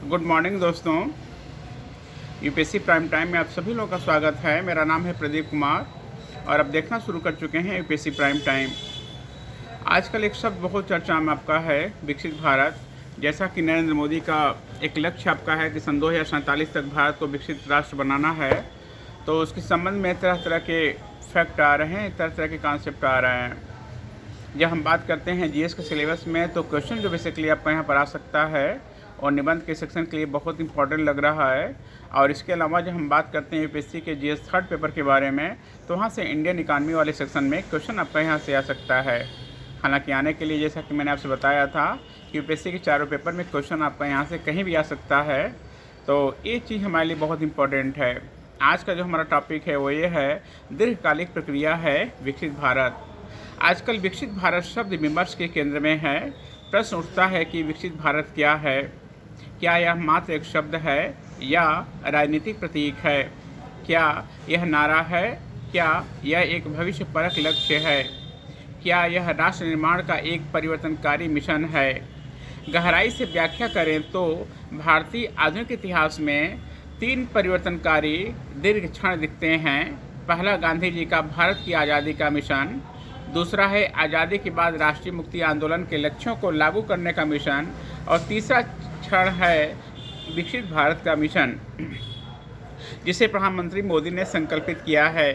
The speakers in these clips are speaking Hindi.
गुड मॉर्निंग दोस्तों। यूपीएससी प्राइम टाइम में आप सभी लोगों का स्वागत है। मेरा नाम है प्रदीप कुमार और अब देखना शुरू कर चुके हैं यूपीएससी प्राइम टाइम। आजकल एक शब्द बहुत चर्चा में आपका है, विकसित भारत। जैसा कि नरेंद्र मोदी का एक लक्ष्य आपका है कि सन 2047 तक भारत को विकसित राष्ट्र बनाना है, तो उसके संबंध में तरह तरह के फैक्ट आ रहे हैं, तरह तरह के कॉन्सेप्ट आ रहे हैं। जब हम बात करते हैं जीएस के सिलेबस में, तो क्वेश्चन जो बेसिकली आपका यहाँ पर आ सकता है और निबंध के सेक्शन के लिए बहुत इंपॉर्टेंट लग रहा है। और इसके अलावा जब हम बात करते हैं यूपीएससी के जीएस थर्ड पेपर के बारे में, तो वहाँ से इंडियन इकानमी वाले सेक्शन में क्वेश्चन आपका यहाँ से आ सकता है। हालांकि आने के लिए, जैसा कि मैंने आपसे बताया था कि यूपीएससी के चारों पेपर में क्वेश्चन आपका यहाँ से कहीं भी आ सकता है, तो ये चीज़ हमारे लिए बहुत इंपॉर्टेंट है। आज का जो हमारा टॉपिक है वो ये है, दीर्घकालिक प्रक्रिया है विकसित भारत। आजकल विकसित भारत शब्द विमर्श के केंद्र में है। प्रश्न उठता है कि विकसित भारत क्या है? क्या यह मात्र एक शब्द है या राजनीतिक प्रतीक है? क्या यह नारा है? क्या यह एक भविष्य परक लक्ष्य है? क्या यह राष्ट्र निर्माण का एक परिवर्तनकारी मिशन है? गहराई से व्याख्या करें तो भारतीय आधुनिक इतिहास में 3 परिवर्तनकारी दीर्घ क्षण दिखते हैं। पहला गांधी जी का भारत की आज़ादी का मिशन, दूसरा है आज़ादी के बाद राष्ट्रीय मुक्ति आंदोलन के लक्ष्यों को लागू करने का मिशन, और तीसरा क्षण है विकसित भारत का मिशन, जिसे प्रधानमंत्री मोदी ने संकल्पित किया है।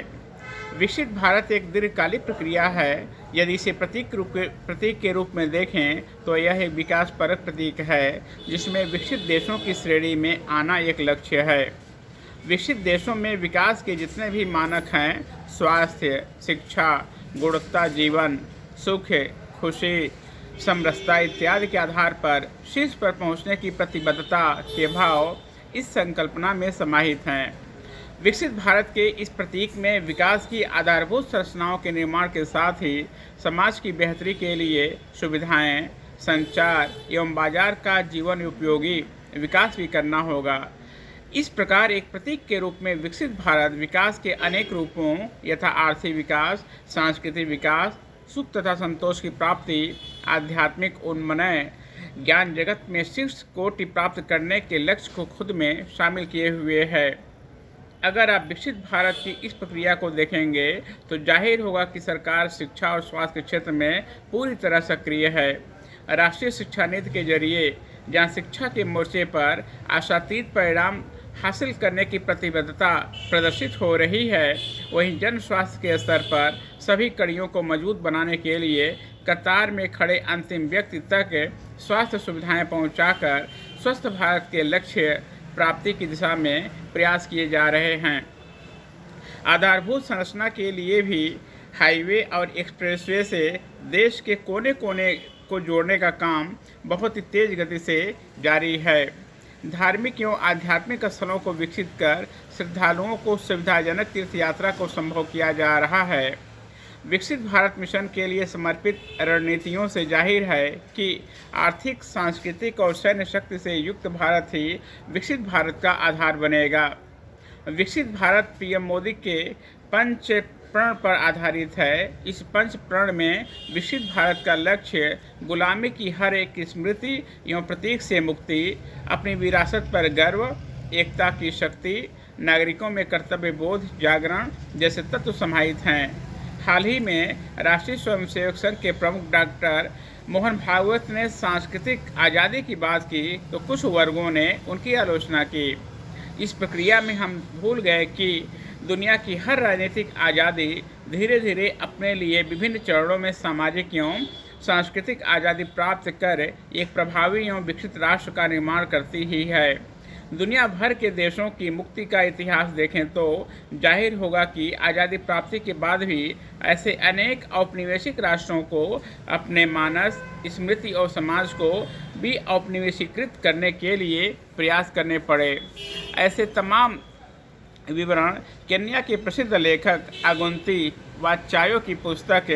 विकसित भारत एक दीर्घकालिक प्रक्रिया है। यदि इसे प्रतीक के रूप में देखें तो यह एक विकास परक प्रतीक है, जिसमें विकसित देशों की श्रेणी में आना एक लक्ष्य है। विकसित देशों में विकास के जितने भी मानक हैं, स्वास्थ्य, शिक्षा, गुणवत्ता जीवन, सुख, खुशी, समरसता इत्यादि के आधार पर शीर्ष पर पहुंचने की प्रतिबद्धता के भाव इस संकल्पना में समाहित हैं। विकसित भारत के इस प्रतीक में विकास की आधारभूत संरचनाओं के निर्माण के साथ ही समाज की बेहतरी के लिए सुविधाएं, संचार एवं बाजार का जीवन उपयोगी विकास भी करना होगा। इस प्रकार एक प्रतीक के रूप में विकसित भारत विकास के अनेक रूपों यथा आर्थिक विकास, सांस्कृतिक विकास, सुख तथा संतोष की प्राप्ति, आध्यात्मिक उन्नयन, ज्ञान जगत में शीर्ष कोटि प्राप्त करने के लक्ष्य को खुद में शामिल किए हुए है। अगर आप विकसित भारत की इस प्रक्रिया को देखेंगे तो जाहिर होगा कि सरकार शिक्षा और स्वास्थ्य के क्षेत्र में पूरी तरह सक्रिय है। राष्ट्रीय शिक्षा नीति के जरिए जहाँ शिक्षा के मोर्चे पर आशातीत परिणाम हासिल करने की प्रतिबद्धता प्रदर्शित हो रही है, वहीं जन स्वास्थ्य के स्तर पर सभी कड़ियों को मजबूत बनाने के लिए कतार में खड़े अंतिम व्यक्ति तक स्वास्थ्य सुविधाएं पहुंचाकर स्वस्थ भारत के लक्ष्य प्राप्ति की दिशा में प्रयास किए जा रहे हैं। आधारभूत संरचना के लिए भी हाईवे और एक्सप्रेसवे से देश के कोने कोने को जोड़ने का काम बहुत ही तेज गति से जारी है। धार्मिक एवं आध्यात्मिक स्थलों को विकसित कर श्रद्धालुओं को सुविधाजनक तीर्थ यात्रा को संभव किया जा रहा है। विकसित भारत मिशन के लिए समर्पित रणनीतियों से जाहिर है कि आर्थिक, सांस्कृतिक और सैन्य शक्ति से युक्त भारत ही विकसित भारत का आधार बनेगा। विकसित भारत पीएम मोदी के पंच प्रण पर आधारित है। इस पंच प्रण में विकसित भारत का लक्ष्य गुलामी की हर एक स्मृति एवं प्रतीक से मुक्ति, अपनी विरासत पर गर्व, एकता की शक्ति, नागरिकों में कर्तव्य बोध जागरण जैसे तत्व समाहित हैं। हाल ही में राष्ट्रीय स्वयंसेवक संघ के प्रमुख डॉक्टर मोहन भागवत ने सांस्कृतिक आज़ादी की बात की तो कुछ वर्गों ने उनकी आलोचना की। इस प्रक्रिया में हम भूल गए कि दुनिया की हर राजनीतिक आज़ादी धीरे धीरे अपने लिए विभिन्न चरणों में सामाजिक एवं सांस्कृतिक आज़ादी प्राप्त कर एक प्रभावी एवं विकसित राष्ट्र का निर्माण करती ही है। दुनिया भर के देशों की मुक्ति का इतिहास देखें तो जाहिर होगा कि आज़ादी प्राप्ति के बाद भी ऐसे अनेक औपनिवेशिक राष्ट्रों को अपने मानस, स्मृति और समाज को भी औपनिवेशीकृत करने के लिए प्रयास करने पड़े। ऐसे तमाम विवरण केन्या के प्रसिद्ध लेखक अगुंती वाचायो की पुस्तक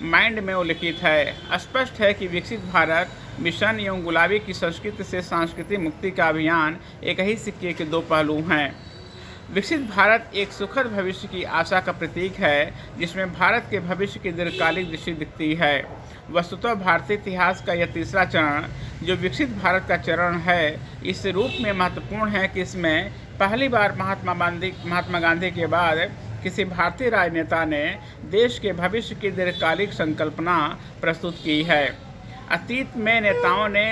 माइंड में उल्लिखित है। स्पष्ट है कि विकसित भारत मिशन एवं गुलाबी की संस्कृति से सांस्कृतिक मुक्ति का अभियान एक ही सिक्के के 2 पहलू हैं। विकसित भारत एक सुखद भविष्य की आशा का प्रतीक है, जिसमें भारत के भविष्य की दीर्घकालिक दृष्टि दिखती है। वस्तुतः भारतीय इतिहास का यह तीसरा चरण, जो विकसित भारत का चरण है, इस रूप में महत्वपूर्ण है कि इसमें पहली बार महात्मा गांधी के बाद किसी भारतीय राजनेता ने देश के भविष्य की दीर्घकालिक संकल्पना प्रस्तुत की है। अतीत में नेताओं ने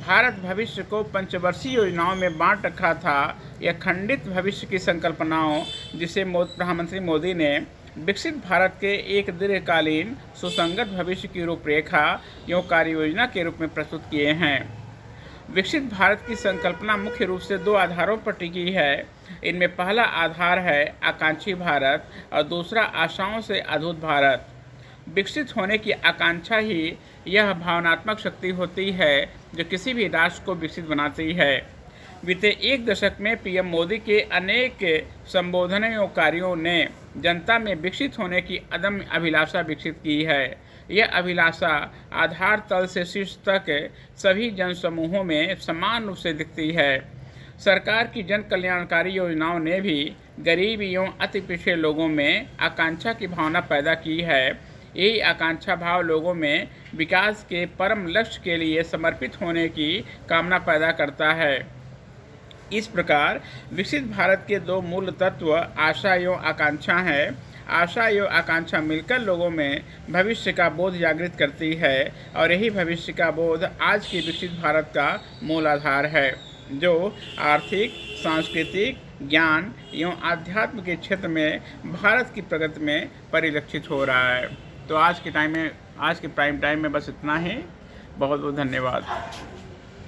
भारत भविष्य को पंचवर्षीय योजनाओं में बांट रखा था। यह खंडित भविष्य की संकल्पनाओं, जिसे प्रधानमंत्री मोदी ने विकसित भारत के एक दीर्घकालीन सुसंगत भविष्य की रूपरेखा एवं कार्य योजना के रूप में प्रस्तुत किए हैं। विकसित भारत की संकल्पना मुख्य रूप से दो आधारों पर टिकी है। इनमें पहला आधार है आकांक्षी भारत और दूसरा आशाओं से अधूत भारत। विकसित होने की आकांक्षा ही यह भावनात्मक शक्ति होती है जो किसी भी राष्ट्र को विकसित बनाती है। बीते एक दशक में पीएम मोदी के अनेक संबोधनों एवं कार्यों ने जनता में विकसित होने की अदम्य अभिलाषा विकसित की है। यह अभिलाषा आधार तल से शीर्ष तक सभी जन समूहों में समान रूप से दिखती है। सरकार की जन कल्याणकारी योजनाओं ने भी गरीब एवं अति पिछड़े लोगों में आकांक्षा की भावना पैदा की है। यही आकांक्षा भाव लोगों में विकास के परम लक्ष्य के लिए समर्पित होने की कामना पैदा करता है। इस प्रकार विकसित भारत के दो मूल तत्व आशा एवं आकांक्षा हैं। आशा एवं आकांक्षा मिलकर लोगों में भविष्य का बोध जागृत करती है और यही भविष्य का बोध आज के विकसित भारत का मूल आधार है, जो आर्थिक, सांस्कृतिक, ज्ञान एवं आध्यात्म के क्षेत्र में भारत की प्रगति में परिलक्षित हो रहा है। तो आज के प्राइम टाइम में बस इतना ही। बहुत बहुत धन्यवाद।